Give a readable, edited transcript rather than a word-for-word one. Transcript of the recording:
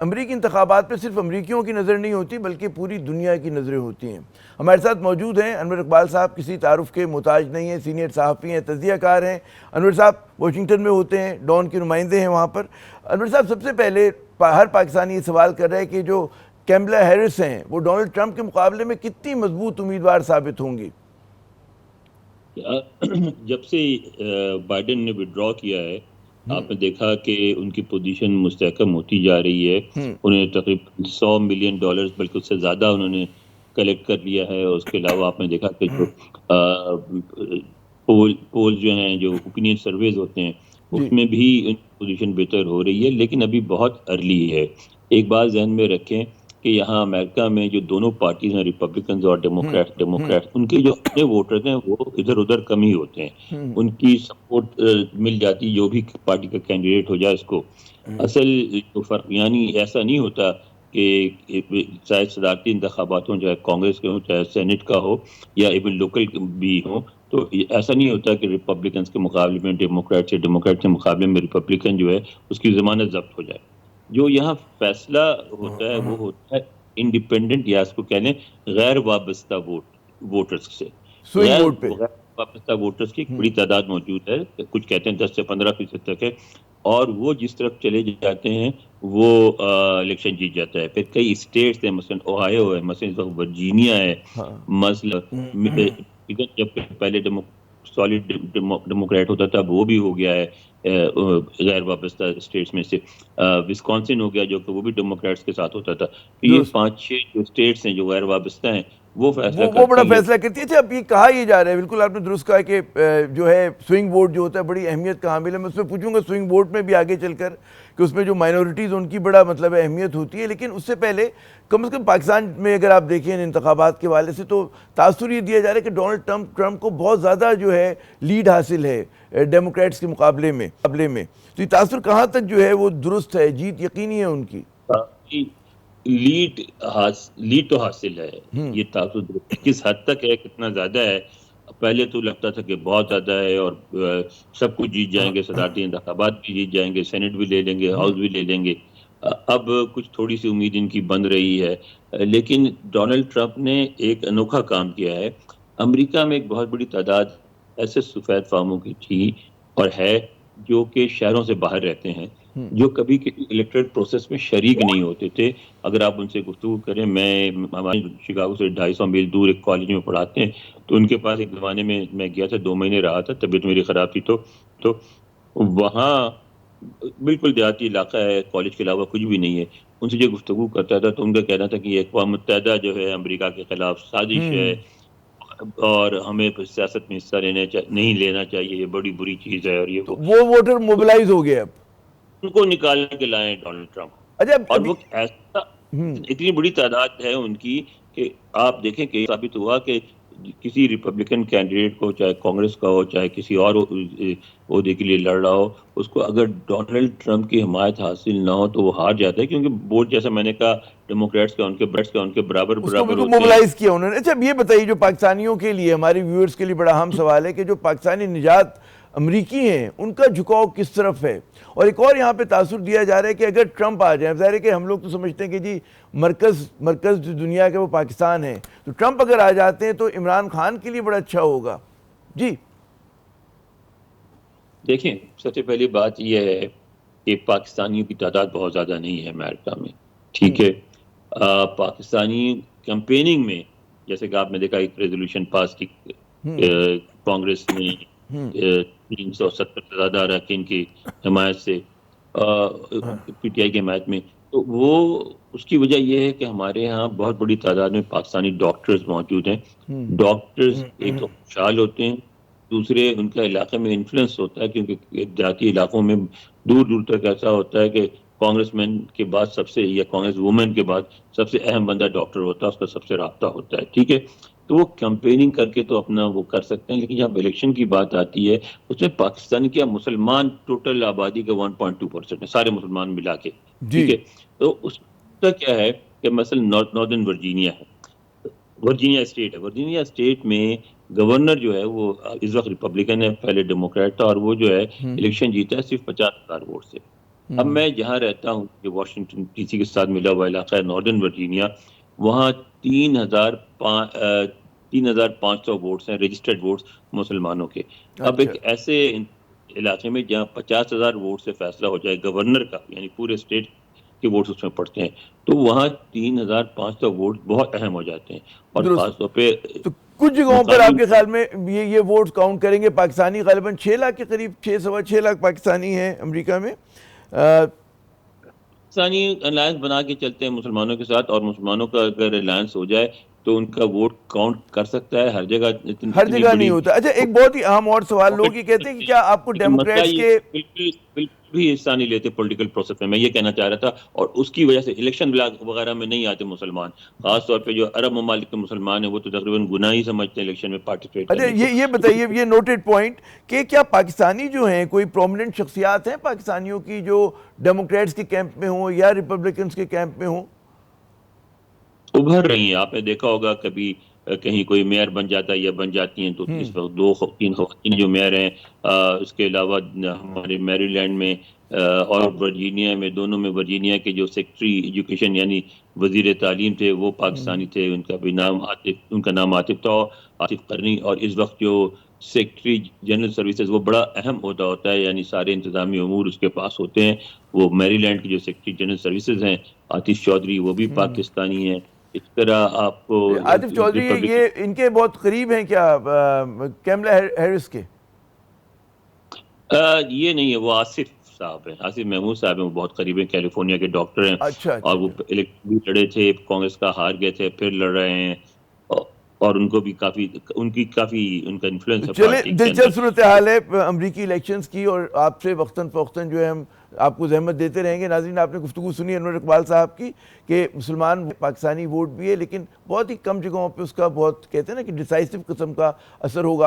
امریکی انتخابات پہ صرف امریکیوں کی نظر نہیں ہوتی بلکہ پوری دنیا کی نظریں ہوتی ہیں. ہمارے ساتھ موجود ہیں انور اقبال صاحب، کسی تعارف کے محتاج نہیں ہیں، سینئر صحافی ہیں، تجزیہ کار ہیں. انور صاحب واشنگٹن میں ہوتے ہیں، ڈان کے نمائندے ہیں وہاں پر. انور صاحب، سب سے پہلے ہر پاکستانی یہ سوال کر رہا ہے کہ جو کیملا ہیرس ہیں وہ ڈونلڈ ٹرمپ کے مقابلے میں کتنی مضبوط امیدوار ثابت ہوں گی؟ جب سے بائیڈن نے وڈرا کیا ہے، آپ نے دیکھا کہ ان کی پوزیشن مستحکم ہوتی جا رہی ہے. انہیں تقریباً $100 ملین بلکہ اس سے زیادہ انہوں نے کلیکٹ کر لیا ہے. اور اس کے علاوہ آپ نے دیکھا کہ جو پول جو ہیں، جو اوپینین سرویز ہوتے ہیں، اس میں بھی ان کی پوزیشن بہتر ہو رہی ہے، لیکن ابھی بہت ارلی ہے. ایک بات ذہن میں رکھیں کہ یہاں امریکہ میں جو دونوں پارٹیز ہیں، ریپبلکنز اور ڈیموکریٹ، ان کے جو اپنے ووٹرز ہیں وہ ادھر ادھر کم ہی ہوتے ہیں. ان کی سپورٹ مل جاتی جو بھی پارٹی کا کینڈیڈیٹ ہو جائے اس کو. اصل جو فرق یعنی ایسا نہیں ہوتا کہ چاہے صدارتی انتخابات ہوں، چاہے کانگریس کے ہوں، چاہے سینٹ کا ہو، یا ایون لوکل بھی ہوں، تو ایسا نہیں ہوتا کہ ریپبلکنز کے مقابلے میں ڈیموکریٹ کے مقابلے میں ریپبلکن جو ہے اس کی ضمانت ضبط ہو جائے. جو یہاں فیصلہ ہوتا ہے وہ ہوتا ہے انڈیپینڈنٹ، یا اس کو کہہ لیں غیر وابستہ ووٹرز سے. سوئنگ ووٹ پہ غیر وابستہ ووٹرز کی ایک بڑی تعداد موجود ہے، کچھ کہتے ہیں 10 سے 15% تک ہے. اور وہ جس طرف چلے جاتے ہیں وہ الیکشن جیت جاتا ہے. پھر کئی اسٹیٹس ہیں، مثلا اوہایو ہے، مثلا ورجینیا ہے، مثلا جب پہلے سالڈ ڈیموکریٹ ہوتا تھا وہ بھی ہو گیا ہے غیر وابستہ اسٹیٹس میں سے. وسکانسن ہو گیا جو کہ وہ بھی ڈیموکریٹس کے ساتھ ہوتا تھا. یہ 5-6 جو اسٹیٹس ہیں جو غیر وابستہ ہیں وہ فیصلہ وہ بڑا فیصلہ کرتی ہے. اب یہ کہا یہ جا رہا ہے، بالکل آپ نے درست کہا کہ جو ہے سوئنگ ووٹ جو ہوتا ہے بڑی اہمیت کا حامل ہے. میں اس میں پوچھوں گا سوئنگ ووٹ میں بھی آگے چل کر کہ اس میں جو مائنورٹیز ان کی بڑا مطلب اہمیت ہوتی ہے. لیکن اس سے پہلے کم از کم پاکستان میں اگر آپ دیکھیں انتخابات کے حوالے سے تو تاثر یہ دیا جا رہا ہے کہ ڈونلڈ ٹرمپ کو بہت زیادہ جو ہے لیڈ حاصل ہے ڈیموکریٹس کے مقابلے میں. تو یہ تاثر کہاں تک جو ہے وہ درست ہے، جیت یقینی ہے ان کی؟ لیڈ تو حاصل ہے، یہ تاثر کس حد تک ہے، کتنا زیادہ ہے. پہلے تو لگتا تھا کہ بہت زیادہ ہے اور سب کچھ جیت جائیں گے، صدارتی انتخابات بھی جیت جائیں گے، سینٹ بھی لے لیں گے، ہاؤس بھی لے لیں گے. اب کچھ تھوڑی سی امید ان کی بن رہی ہے. لیکن ڈونلڈ ٹرمپ نے ایک انوکھا کام کیا ہے. امریکہ میں ایک بہت بڑی تعداد ایسے سفید فاموں کی تھی اور ہے جو کہ شہروں سے باہر رہتے ہیں، جو کبھی کسی الیکٹرل پروسیس میں شریک نہیں ہوتے تھے. اگر آپ ان سے گفتگو کریں، ہماری شکاگو سے 250 میل دور ایک کالج میں پڑھاتے ہیں، تو ان کے پاس ایک زمانے میں گیا تھا، 2 مہینے رہا تھا، طبیعت میری خراب تھی تو وہاں بالکل دیہاتی علاقہ ہے، کالج کے علاوہ کچھ بھی نہیں ہے. ان سے جو گفتگو کرتا تھا تو ان کا کہنا تھا کہ یہ اقوام متحدہ جو ہے امریکہ کے خلاف سازش ہے اور ہمیں سیاست میں حصہ نہیں لینا چاہیے، یہ بڑی بری چیز ہے. اور یہ وہ ووٹر موبلائز ہو گئے، اب ان کو نکال کے لائے ڈونلڈ ٹرمپ. اور وہ ایسا اتنی بڑی تعداد ہے ان کی کہ آپ دیکھیں کہ ثابت ہوا کہ کسی ریپبلکن کینڈیڈیٹ کو، چاہے کانگریس کا ہو چاہے کسی اور عہدے کے لیے لڑ رہا ہو، اس کو اگر ڈونلڈ ٹرمپ کی حمایت حاصل نہ ہو تو وہ ہار جاتا ہے، کیونکہ ووٹ جیسا میں نے کہا ڈیموکریٹس کا ان کے برابر اس کو بالکل ہوتے ہیں. موبلائز کیا انہوں نے. اچھا اب یہ بتائیے، جو پاکستانیوں کے لیے، ہمارے ویورز کے لیے بڑا اہم سوال ہے کہ جو پاکستانی نژاد امریکی ہیں ان کا جھکاؤ کس طرف ہے؟ اور ایک اور یہاں پہ تاثر دیا جا رہا ہے کہ اگر ٹرمپ آ جائیں، ظاہر ہے کہ ہم لوگ تو سمجھتے ہیں کہ جی مرکز جو دنیا کا وہ پاکستان ہے، تو ٹرمپ اگر آ جاتے ہیں تو عمران خان کے لیے بڑا اچھا ہوگا. جی دیکھیں، سب سے پہلی بات یہ ہے کہ پاکستانیوں کی تعداد بہت زیادہ نہیں ہے امریکہ میں، ٹھیک ہے. پاکستانی کیمپیننگ میں جیسے کہ آپ نے دیکھا ایک ریزولوشن پاس کی کانگریس نے 370 سے زیادہ اراکین کی حمایت سے، پی ٹی آئی کی حمایت میں. تو وہ اس کی وجہ یہ ہے کہ ہمارے ہاں بہت بڑی تعداد میں پاکستانی ڈاکٹرز موجود ہیں. ڈاکٹرز ایک تو خوشحال ہوتے ہیں، دوسرے ان کا علاقے میں انفلوئنس ہوتا ہے، کیونکہ دیہاتی علاقوں میں دور دور تک ایسا ہوتا ہے کہ کانگریس مین کے بعد یا کانگریس وومن کے بعد سب سے اہم بندہ ڈاکٹر ہوتا ہے، اس کا سب سے رابطہ ہوتا ہے، ٹھیک ہے. تو وہ کیمپیننگ کر کے تو اپنا وہ کر سکتے ہیں. لیکن جب الیکشن کی بات آتی ہے اس میں پاکستان کیا مسلمان ٹوٹل آبادی کا 1.2% ہے، سارے مسلمان ملا کے، ٹھیک ہے. تو اس کا کیا ہے کہ مثلا ناردرن ورجینیا ہے، ورجینیا اسٹیٹ میں گورنر جو ہے وہ اس وقت ریپبلکن ہے، پہلے ڈیموکریٹ تھا، اور وہ جو ہے الیکشن جیتا ہے صرف 50,000 ووٹ سے. اب میں جہاں رہتا ہوں جو واشنگٹن ڈی سی کے ساتھ ملا ہوا علاقہ ہے ناردرن ورجینیا، وہاں 3,500 ووٹس ہیں، رجسٹرڈ ووٹس مسلمانوں کے۔ اب اچھا، ایک ایسے علاقے میں جہاں 50,000 ووٹ سے فیصلہ ہو جائے گورنر کا، یعنی پورے اسٹیٹ کے ووٹس اس میں پڑتے ہیں، تو وہاں 3,500 ووٹ بہت اہم ہو جاتے ہیں، اور درست۔ خاص طور پہ تو کچھ جگہوں پر آپ مقامی کے خیال میں یہ ووٹ کاؤنٹ کریں گے؟ پاکستانی غالباً 6 لاکھ کے قریب، 6 لاکھ پاکستانی ہیں امریکہ میں۔ پاکستانی الائنس بنا کے چلتے ہیں مسلمانوں کے ساتھ، اور مسلمانوں کا اگر الائنس ہو جائے تو ان کا ووٹ کاؤنٹ کر سکتا ہے ہر جگہ۔ ہر اتنی جگہ نہیں بڑی ہوتا۔ اچھا، ایک بہت ہی اہم اور سوال، لوگ یہ کہتے ہیں کہ کیا آپ کو لیکن مسئلہ ڈیموکریٹس یہ کے بالکل بھی حصہ نہیں لیتے پولیٹیکل پروسیس میں یہ کہنا چاہ رہا تھا، اور اس کی وجہ سے الیکشن وغیرہ میں نہیں آتے مسلمان، خاص طور پہ جو عرب ممالک کے مسلمان ہیں وہ تو تقریباً گناہ ہی سمجھتے ہیں الیکشن میں پارٹیسپیٹ اچھا، کرنے کو۔ یہ بتائیے، یہ نوٹڈ پوائنٹ، کہ کیا پاکستانی جو ہیں کوئی پرومیننٹ شخصیات ہیں پاکستانیوں کی جو ڈیموکریٹس کے کیمپ میں ہوں یا ریپبلکنز کے کیمپ میں ہوں؟ ابھر رہی ہیں، آپ نے دیکھا ہوگا کبھی کہیں کوئی میئر بن جاتا ہے یا بن جاتی ہیں تو اس وقت 2-3 خواتین جو میئر ہیں، اس کے علاوہ ہمارے میری لینڈ میں اور ورجینیا میں، دونوں میں، ورجینیا کے جو سیکٹری ایجوکیشن یعنی وزیر تعلیم تھے وہ پاکستانی تھے، ان کا بھی نام عاطف، ان کا نام عاطف تھا، عاطف قرنی، اور اس وقت جو سیکٹری جنرل سروسز وہ بڑا اہم عہدہ ہوتا ہے، یعنی سارے انتظامی امور اس کے پاس ہوتے ہیں، وہ میری لینڈ کے جو سیکٹری جنرل سروسز ہیں عاطف چودھری، وہ بھی پاکستانی ہیں۔ اس طرح آپ کو عاطف چودھری یہ ان کے بہت قریب ہیں کیا کیملا ہیرس کے؟ یہ نہیں ہے، وہ آصف صاحب ہیں، آصف محمود صاحب ہیں، وہ بہت قریب ہیں، کیلیفورنیا کے ڈاکٹر ہیں، اچھا اچھا اور وہ اچھا، الیکشن بھی لڑے تھے، کانگریس کا ہار گئے تھے، پھر لڑ رہے ہیں، اور ان کو بھی کافی ان کا انفلوئنس ہے چلے پارٹی کے اندر۔ دلچسپ صورتحال ہے امریکی الیکشنز کی، اور آپ سے وقتاً فوقتاً جو ہے ہم آپ کو زحمت دیتے رہیں گے۔ ناظرین، آپ نے گفتگو سنی انور اقبال صاحب کی کہ مسلمان پاکستانی ووٹ بھی ہے، لیکن بہت ہی کم جگہوں پہ اس کا بہت کہتے ہیں نا کہ ڈیسائسو قسم کا اثر ہوگا۔